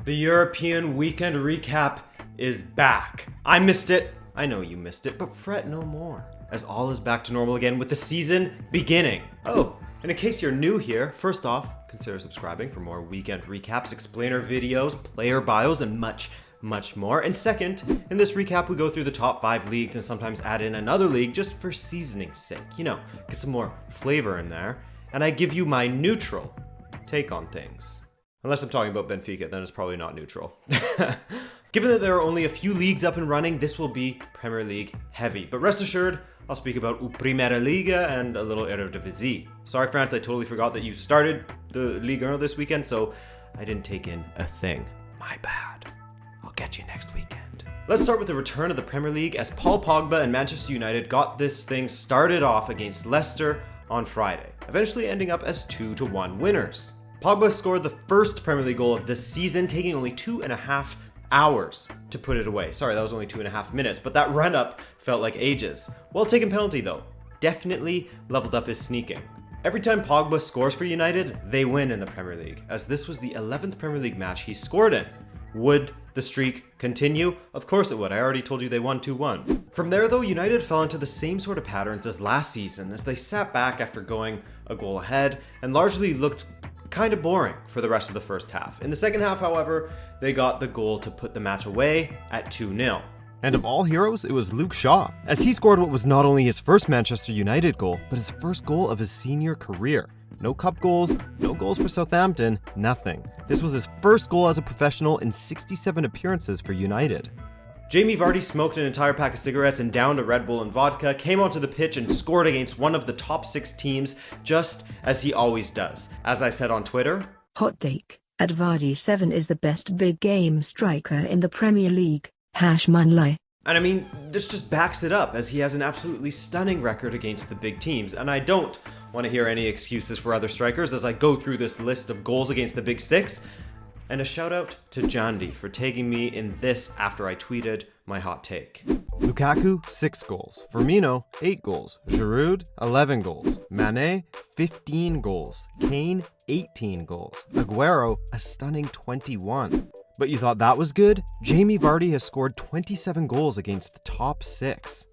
The European Weekend Recap is back. I missed it. I know you missed it, but fret no more, as all is back to normal again with the season beginning. Oh, and in case you're new here, first off, consider subscribing for more weekend recaps, explainer videos, player bios, and much more. And second, in this recap, we go through the top 5 leagues and sometimes add in another league just for seasoning's sake. You know, get some more flavor in there. And I give you my neutral take on things. Unless I'm talking about Benfica, then it's probably not neutral. Given that there are only a few leagues up and running, this will be Premier League heavy. But rest assured, I'll speak about Primeira Liga and a little Eredivisie. Sorry, France, I totally forgot that you started the Ligue this weekend, so I didn't take in a thing. My bad. I'll get you next weekend. Let's start with the return of the Premier League, as Paul Pogba and Manchester United got this thing started off against Leicester on Friday, eventually ending up as 2-1 winners. Pogba scored the first Premier League goal of this season, taking only 2.5 hours to put it away. Sorry, that was only 2.5 minutes, but that run-up felt like ages. Well-taken penalty, though. Definitely leveled up his sneaking. Every time Pogba scores for United, they win in the Premier League, as this was the 11th Premier League match he scored in. Would the streak continue? Of course it would. I already told you they won 2-1. From there, though, United fell into the same sort of patterns as last season, as they sat back after going a goal ahead and largely looked kind of boring for the rest of the first half. In the second half, however, they got the goal to put the match away at 2-0. And of all heroes, it was Luke Shaw, as he scored what was not only his first Manchester United goal, but his first goal of his senior career. No cup goals, no goals for Southampton, nothing. This was his first goal as a professional in 67 appearances for United. Jamie Vardy smoked an entire pack of cigarettes and downed a Red Bull and vodka, came onto the pitch and scored against one of the top 6 teams, just as he always does. As I said on Twitter, hot take, Vardy 7 is the best big game striker in the Premier League, #manlai. And I mean, this just backs it up, as he has an absolutely stunning record against the big teams, and I don't want to hear any excuses for other strikers as I go through this list of goals against the big 6. And a shout out to Jandi for tagging me in this after I tweeted my hot take. Lukaku, 6 goals. Firmino, 8 goals. Giroud, 11 goals. Mane, 15 goals. Kane, 18 goals. Aguero, a stunning 21. But you thought that was good? Jamie Vardy has scored 27 goals against the top 6.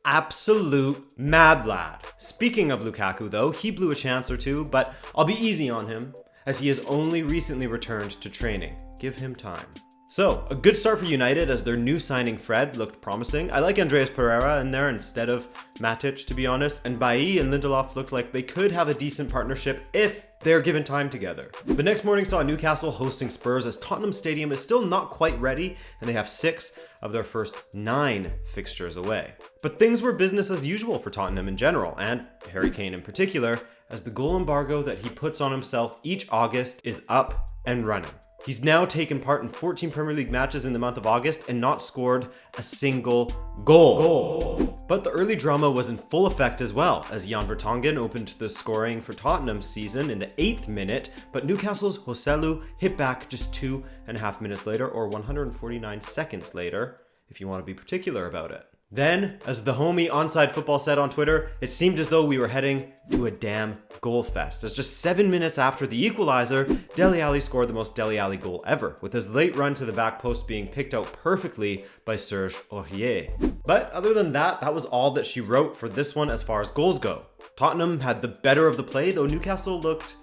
Absolute mad lad. Speaking of Lukaku though, he blew a chance or two, but I'll be easy on him, as he has only recently returned to training. Give him time. So, a good start for United, as their new signing Fred looked promising. I like Andreas Pereira in there instead of Matic, to be honest, and Bailly and Lindelof looked like they could have a decent partnership if they're given time together. The next morning saw Newcastle hosting Spurs, as Tottenham Stadium is still not quite ready and they have 6 of their first 9 fixtures away. But things were business as usual for Tottenham in general, and Harry Kane in particular, as the goal embargo that he puts on himself each August is up and running. He's now taken part in 14 Premier League matches in the month of August and not scored a single goal. But the early drama was in full effect as well, as Jan Vertonghen opened the scoring for Tottenham's season in the 8th minute, but Newcastle's Joselu hit back just 2.5 minutes later, or 149 seconds later, if you want to be particular about it. Then, as the homie Onside Football said on Twitter, it seemed as though we were heading to a damn goal fest, as just 7 minutes after the equalizer, Dele Alli scored the most Dele Alli goal ever, with his late run to the back post being picked out perfectly by Serge Aurier. But other than that, that was all that she wrote for this one as far as goals go. Tottenham had the better of the play, though Newcastle looked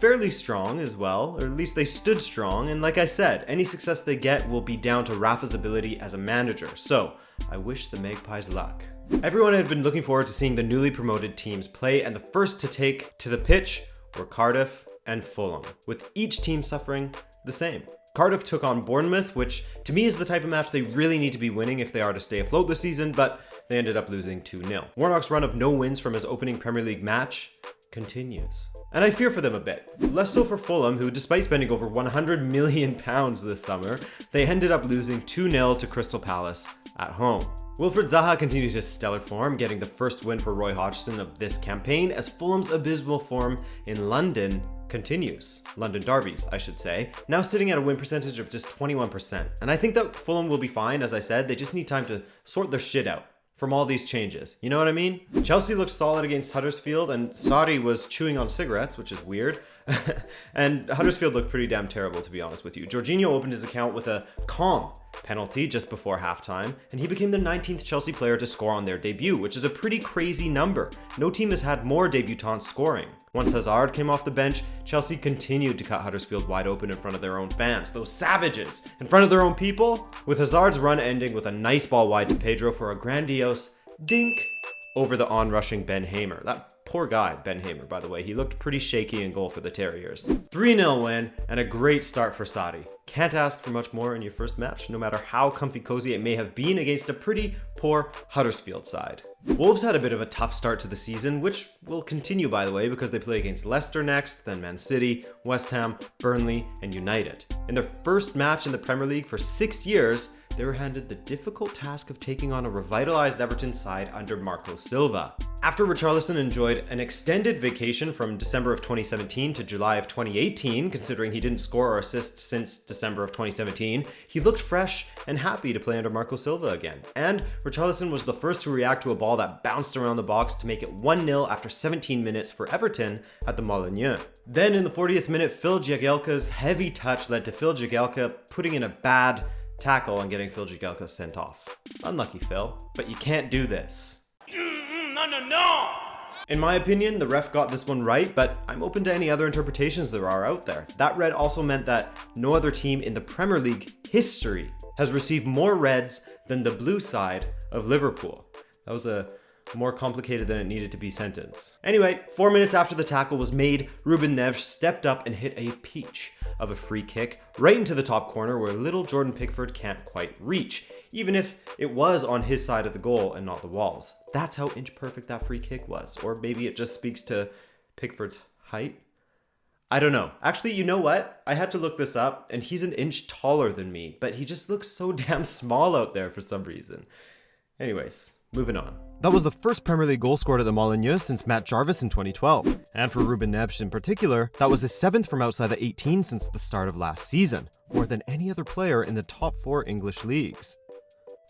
fairly strong as well, or at least they stood strong, and like I said, any success they get will be down to Rafa's ability as a manager, so I wish the Magpies luck. Everyone had been looking forward to seeing the newly promoted teams play, and the first to take to the pitch were Cardiff and Fulham, with each team suffering the same. Cardiff took on Bournemouth, which to me is the type of match they really need to be winning if they are to stay afloat this season, but they ended up losing 2-0. Warnock's run of no wins from his opening Premier League match continues. And I fear for them a bit. Less so for Fulham, who despite spending over £100 million this summer, they ended up losing 2-0 to Crystal Palace at home. Wilfried Zaha continued his stellar form, getting the first win for Roy Hodgson of this campaign, as Fulham's abysmal form in London continues. London derbies, I should say, now sitting at a win percentage of just 21%. And I think that Fulham will be fine, as I said, they just need time to sort their shit out. from all these changes. You know what I mean? Chelsea looked solid against Huddersfield, and Sarri was chewing on cigarettes, which is weird. And Huddersfield looked pretty damn terrible, to be honest with you. Jorginho opened his account with a calm penalty just before halftime, and he became the 19th Chelsea player to score on their debut, which is a pretty crazy number. No team has had more debutants scoring. Once Hazard came off the bench, Chelsea continued to cut Huddersfield wide open in front of their own fans, those savages, in front of their own people, with Hazard's run ending with a nice ball wide to Pedro for a grandiose dink over the onrushing Ben Hamer. That poor guy, Ben Hamer, by the way. He looked pretty shaky in goal for the Terriers. 3-0 win and a great start for Sarri. Can't ask for much more in your first match, no matter how comfy cozy it may have been against a pretty poor Huddersfield side. Wolves had a bit of a tough start to the season, which will continue, by the way, because they play against Leicester next, then Man City, West Ham, Burnley, and United. In their first match in the Premier League for 6 years, they were handed the difficult task of taking on a revitalized Everton side under Marco Silva. After Richarlison enjoyed an extended vacation from December of 2017 to July of 2018, considering he didn't score or assist since December of 2017, he looked fresh and happy to play under Marco Silva again. And Richarlison was the first to react to a ball that bounced around the box to make it 1-0 after 17 minutes for Everton at the Molineux. Then in the 40th minute, Phil Jagielka's heavy touch led to Phil Jagielka putting in a bad tackle and getting Phil Jagielka sent off. Unlucky, Phil, but you can't do this. No! In my opinion, the ref got this one right, but I'm open to any other interpretations there are out there. That red also meant that no other team in the Premier League history has received more reds than the blue side of Liverpool. That was a more complicated than it needed to be sentence. Anyway, 4 minutes after the tackle was made, Ruben Neves stepped up and hit a peach of a free kick right into the top corner where little Jordan Pickford can't quite reach, even if it was on his side of the goal and not the walls. That's how inch perfect that free kick was. Or maybe it just speaks to Pickford's height. I don't know. Actually, you know what? I had to look this up, and he's an inch taller than me, but he just looks so damn small out there for some reason. Anyways, moving on. That was the first Premier League goal scored at the Molineux since Matt Jarvis in 2012. And for Ruben Neves in particular, that was his 7th from outside the 18 since the start of last season, more than any other player in the top 4 English leagues.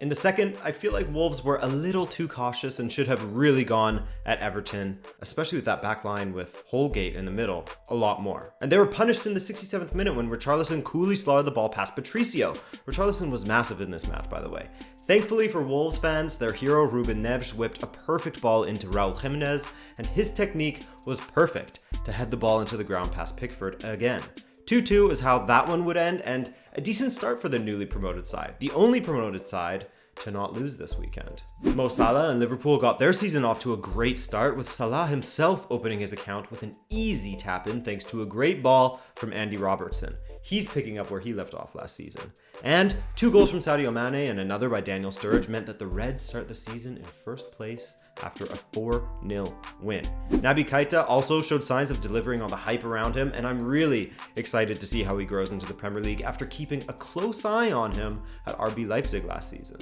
In the second, I feel like Wolves were a little too cautious and should have really gone at Everton, especially with that back line with Holgate in the middle, a lot more. And they were punished in the 67th minute when Richarlison coolly slaughtered the ball past Patricio. Richarlison was massive in this match, by the way. Thankfully for Wolves fans, their hero Ruben Neves whipped a perfect ball into Raul Jimenez, and his technique was perfect to head the ball into the ground past Pickford again. 2-2 is how that one would end, and a decent start for the newly promoted side, the only promoted side to not lose this weekend. Mo Salah and Liverpool got their season off to a great start, with Salah himself opening his account with an easy tap-in thanks to a great ball from Andy Robertson. He's picking up where he left off last season. And 2 goals from Sadio Mane and another by Daniel Sturridge meant that the Reds start the season in first place after a 4-0 win. Naby Keita also showed signs of delivering on the hype around him, and I'm really excited to see how he grows into the Premier League after keeping a close eye on him at RB Leipzig last season.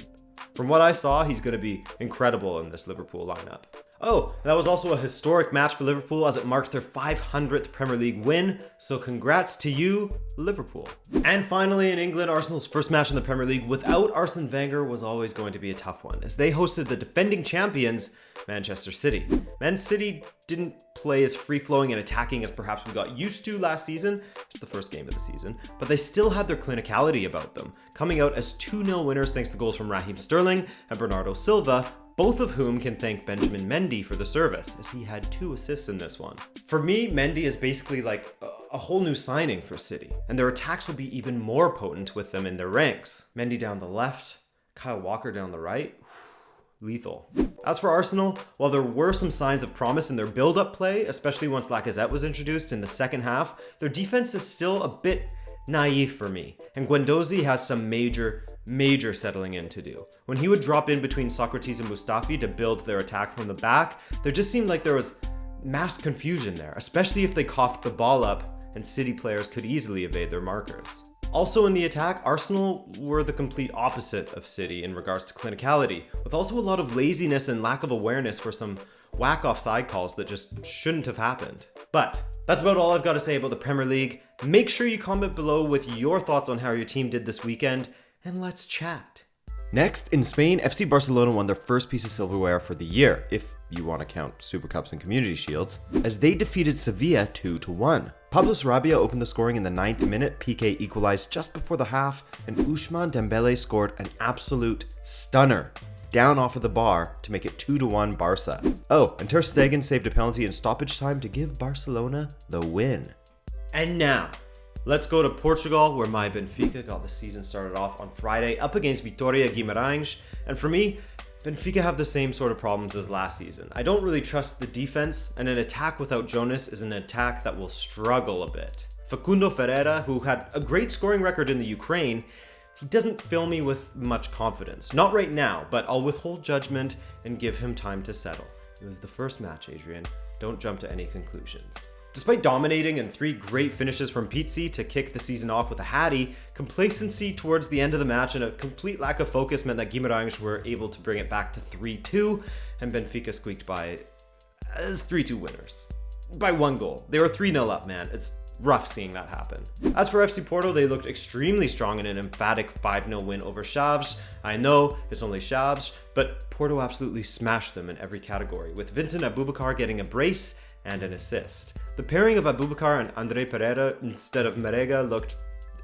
From what I saw, he's going to be incredible in this Liverpool lineup. Oh, that was also a historic match for Liverpool as it marked their 500th Premier League win, so congrats to you, Liverpool. And finally in England, Arsenal's first match in the Premier League without Arsene Wenger was always going to be a tough one, as they hosted the defending champions, Manchester City. Man City didn't play as free-flowing and attacking as perhaps we got used to last season, it's the first game of the season, but they still had their clinicality about them, coming out as 2-0 winners thanks to goals from Raheem Sterling and Bernardo Silva, both of whom can thank Benjamin Mendy for the service, as he had 2 assists in this one. For me, Mendy is basically like a whole new signing for City, and their attacks will be even more potent with them in their ranks. Mendy down the left, Kyle Walker down the right, lethal. As for Arsenal, while there were some signs of promise in their build-up play, especially once Lacazette was introduced in the second half, their defense is still a bit naive for me, and Guendouzi has some major settling in to do. When he would drop in between Socrates and Mustafi to build their attack from the back, there just seemed like there was mass confusion there, especially if they coughed the ball up and City players could easily evade their markers. Also in the attack, Arsenal were the complete opposite of City in regards to clinicality, with also a lot of laziness and lack of awareness for some whack offside calls that just shouldn't have happened. But that's about all I've got to say about the Premier League. Make sure you comment below with your thoughts on how your team did this weekend, and let's chat. Next, in Spain, FC Barcelona won their first piece of silverware for the year, if you want to count Super Cups and Community Shields, as they defeated Sevilla 2-1. Pablo Sarabia opened the scoring in the 9th minute, Piqué equalized just before the half, and Ousmane Dembele scored an absolute stunner down off of the bar to make it 2-1 Barca. Oh, and Ter Stegen saved a penalty in stoppage time to give Barcelona the win. And now, let's go to Portugal, where my Benfica got the season started off on Friday up against Vitória Guimarães. And for me, Benfica have the same sort of problems as last season. I don't really trust the defense, and an attack without Jonas is an attack that will struggle a bit. Facundo Ferreira, who had a great scoring record in the Ukraine, he doesn't fill me with much confidence. Not right now, but I'll withhold judgment and give him time to settle. It was the first match, Adrian. Don't jump to any conclusions. Despite dominating and 3 great finishes from Pizzi to kick the season off with a hattie, complacency towards the end of the match and a complete lack of focus meant that Guimarães were able to bring it back to 3-2, and Benfica squeaked by as 3-2 winners. By 1 goal. They were 3-0 up, man. It's rough seeing that happen. As for FC Porto, they looked extremely strong in an emphatic 5-0 win over Chaves. I know, it's only Chaves, but Porto absolutely smashed them in every category, with Vincent Aboubakar getting a brace and an assist. The pairing of Aboubakar and André Pereira instead of Marega looked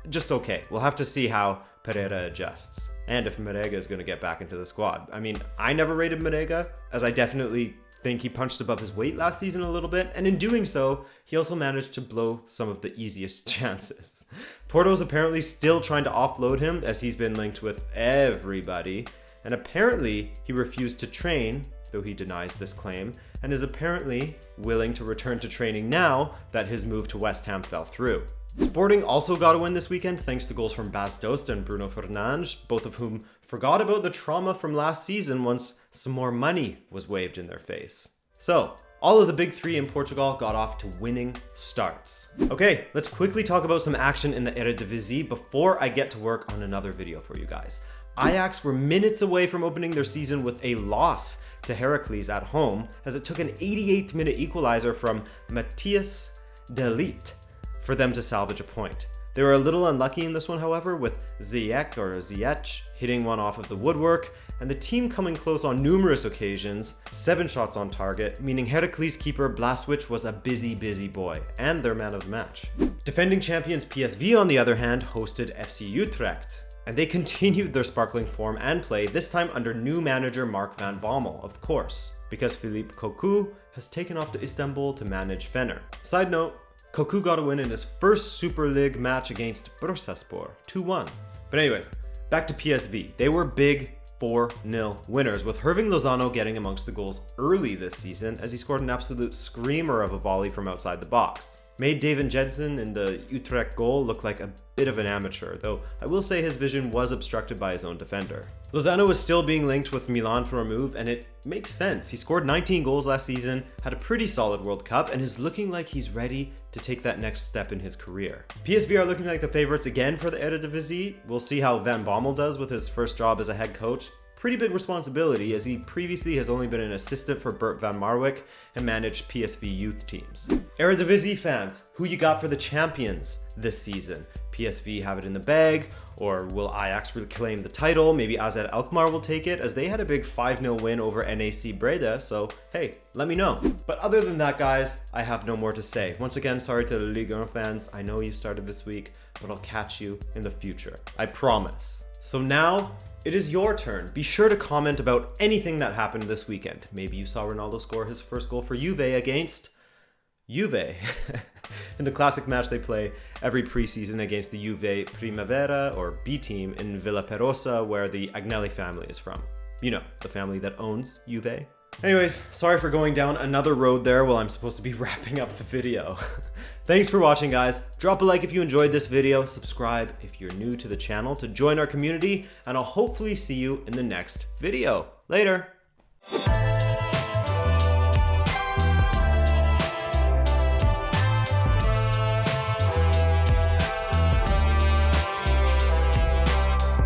just okay. We'll have to see how Pereira adjusts, and if Marega is going to get back into the squad. I mean, I never rated Marega, as I definitely think he punched above his weight last season a little bit, and in doing so, he also managed to blow some of the easiest chances. Porto's apparently still trying to offload him, as he's been linked with everybody, and apparently he refused to train, though he denies this claim, and is apparently willing to return to training now that his move to West Ham fell through. Sporting also got a win this weekend thanks to goals from Bas Dost and Bruno Fernandes, both of whom forgot about the trauma from last season once some more money was waved in their face. So, all of the big 3 in Portugal got off to winning starts. Okay, let's quickly talk about some action in the Eredivisie before I get to work on another video for you guys. Ajax were minutes away from opening their season with a loss to Heracles at home, as it took an 88th minute equalizer from Matthias de Ligt for them to salvage a point. They were a little unlucky in this one, however, with Ziyech hitting one off of the woodwork, and the team coming close on numerous occasions, 7 shots on target, meaning Heracles keeper Blaswich was a busy boy, and their man of the match. Defending champions PSV, on the other hand, hosted FC Utrecht, and they continued their sparkling form and play, this time under new manager Mark van Bommel, of course, because Philippe Cocu has taken off to Istanbul to manage Fener. Side note, Cocu got a win in his first Super League match against Bursaspor, 2-1. But anyways, back to PSV. They were big 4-0 winners, with Herving Lozano getting amongst the goals early this season as he scored an absolute screamer of a volley from outside the box. Made David Jensen in the Utrecht goal look like a bit of an amateur, though I will say his vision was obstructed by his own defender. Lozano was still being linked with Milan for a move, and it makes sense. He scored 19 goals last season, had a pretty solid World Cup, and is looking like he's ready to take that next step in his career. PSV are looking like the favorites again for the Eredivisie. We'll see how Van Bommel does with his first job as a head coach. Pretty big responsibility, as he previously has only been an assistant for Bert van Marwijk and managed PSV youth teams. Eredivisie fans, who you got for the champions this season? PSV have it in the bag, or will Ajax reclaim the title? Maybe AZ Alkmaar will take it, as they had a big 5-0 win over NAC Breda, so hey, let me know. But other than that, guys, I have no more to say. Once again, sorry to the Ligue fans, I know you started this week, but I'll catch you in the future. I promise. So now, it is your turn. Be sure to comment about anything that happened this weekend. Maybe you saw Ronaldo score his first goal for Juve against Juve in the classic match they play every preseason against the Juve Primavera, or B team, in Villa Perosa, where the Agnelli family is from. You know, the family that owns Juve. Anyways, sorry for going down another road there while I'm supposed to be wrapping up the video. Thanks for watching, guys. Drop a like if you enjoyed this video, subscribe if you're new to the channel to join our community, and I'll hopefully see you in the next video. Later!